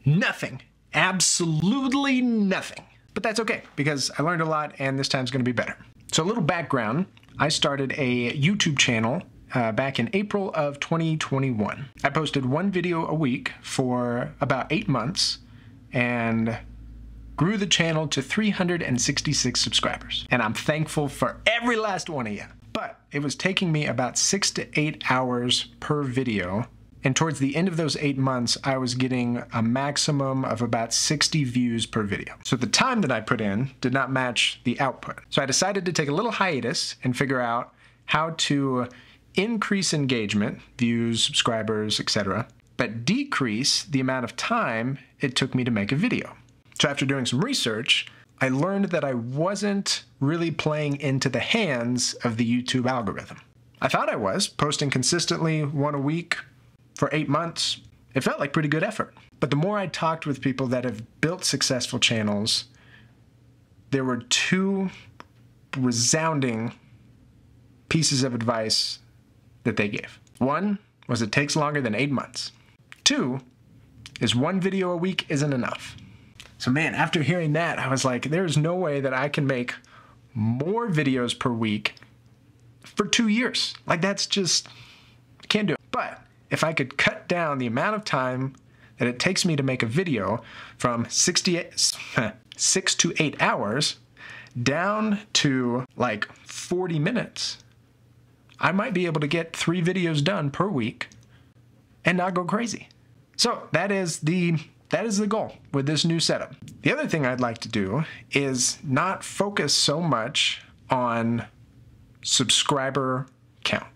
Nothing. Absolutely nothing. But that's okay, because I learned a lot and this time's gonna be better. So a little background, I started a YouTube channel back in April of 2021. I posted one video a week for about 8 months and grew the channel to 366 subscribers. And I'm thankful for every last one of you. But it was taking me about 6 to 8 hours per video. And towards the end of those 8 months, I was getting a maximum of about 60 views per video. So the time that I put in did not match the output. So I decided to take a little hiatus and figure out how to increase engagement, views, subscribers, etc., but decrease the amount of time it took me to make a video. So after doing some research, I learned that I wasn't really playing into the hands of the YouTube algorithm. I thought I was, posting consistently one a week for 8 months. It felt like pretty good effort. But the more I talked with people that have built successful channels, there were 2 resounding pieces of advice that they gave. 1 was it takes longer than 8 months. 2 is 1 video a week isn't enough. So man, after hearing that, I was like, there's no way that I can make more videos per week for 2 years. Like that's just, I can't do it. But if I could cut down the amount of time that it takes me to make a video from 6 to 8 hours down to like 40 minutes, I might be able to get 3 videos done per week and not go crazy. So that is the goal with this new setup. The other thing I'd like to do is not focus so much on subscriber count.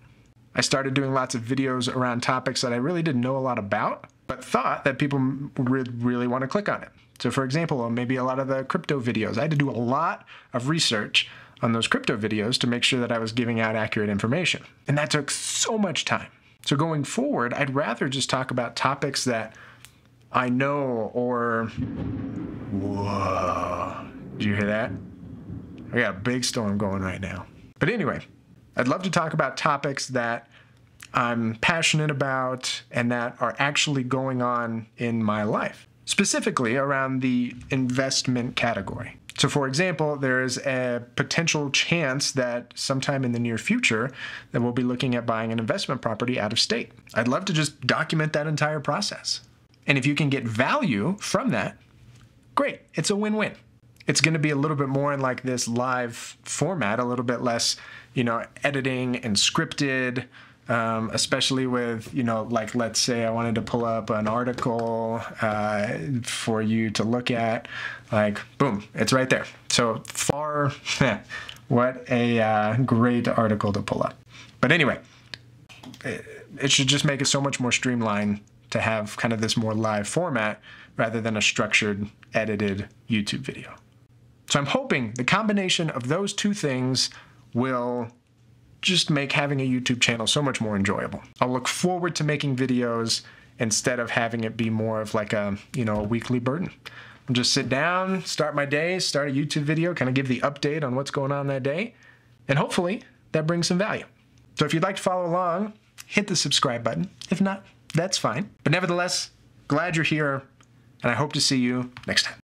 I started doing lots of videos around topics that I really didn't know a lot about, but thought that people would really want to click on it. So for example, maybe a lot of the crypto videos. I had to do a lot of research on those crypto videos to make sure that I was giving out accurate information. And that took so much time. So going forward, I'd rather just talk about topics that I know or... Whoa, did you hear that? I got a big storm going right now. But anyway, I'd love to talk about topics that I'm passionate about and that are actually going on in my life, specifically around the investment category. So for example, there is a potential chance that sometime in the near future that we'll be looking at buying an investment property out of state. I'd love to just document that entire process. And if you can get value from that, great, it's a win-win. It's going to be a little bit more in like this live format, a little bit less, editing and scripted, especially with, like let's say I wanted to pull up an article for you to look at, like boom, it's right there. So far, what a great article to pull up. But anyway, it should just make it so much more streamlined to have kind of this more live format rather than a structured, edited YouTube video. So I'm hoping the combination of those 2 things will just make having a YouTube channel so much more enjoyable. I'll look forward to making videos instead of having it be more of like a, a weekly burden. I'll just sit down, start my day, start a YouTube video, kind of give the update on what's going on that day, and hopefully that brings some value. So if you'd like to follow along, hit the subscribe button. If not, that's fine. But nevertheless, glad you're here, and I hope to see you next time.